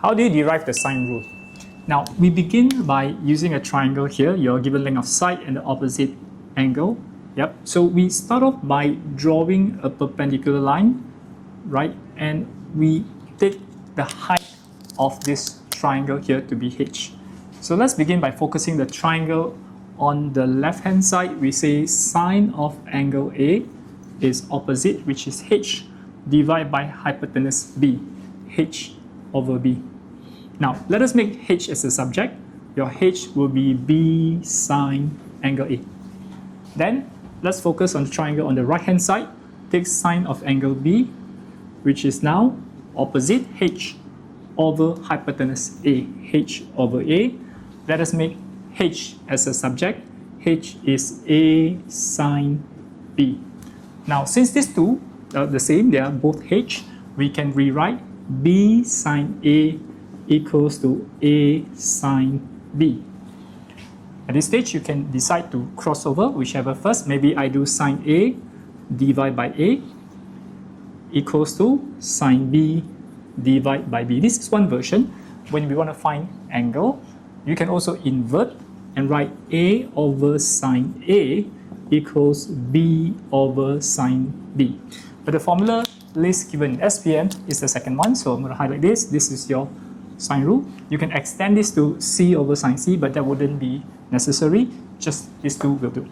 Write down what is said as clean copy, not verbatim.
How do you derive the sine rule? Now, we begin by using a triangle here. You're given length of side and the opposite angle. Yep. So we start off by drawing a perpendicular line, right? And we take the height of this triangle here to be h. So let's begin by focusing the triangle on the left-hand side. We say sine of angle A is opposite, which is h, divided by hypotenuse B, h over B. Now, let us make h as a subject. Your h will be B sine angle A. Then, let's focus on the triangle on the right-hand side. Take sine of angle B, which is now opposite h over hypotenuse A, h over A. Let us make h as a subject. H is A sine B. Now, since these two are the same, they are both h, we can rewrite B sine A equals to A sine B. At this stage, you can decide to cross over whichever first. Maybe I do sine A divided by A equals to sine B divided by B. This is one version. When we want to find angle, you can also invert and write A over sine A equals B over sine B. But the formula list given in SPM is the second one, so I'm going to highlight this. This is your sine rule. You can extend this to C over sine C, but that wouldn't be necessary. Just these two will do.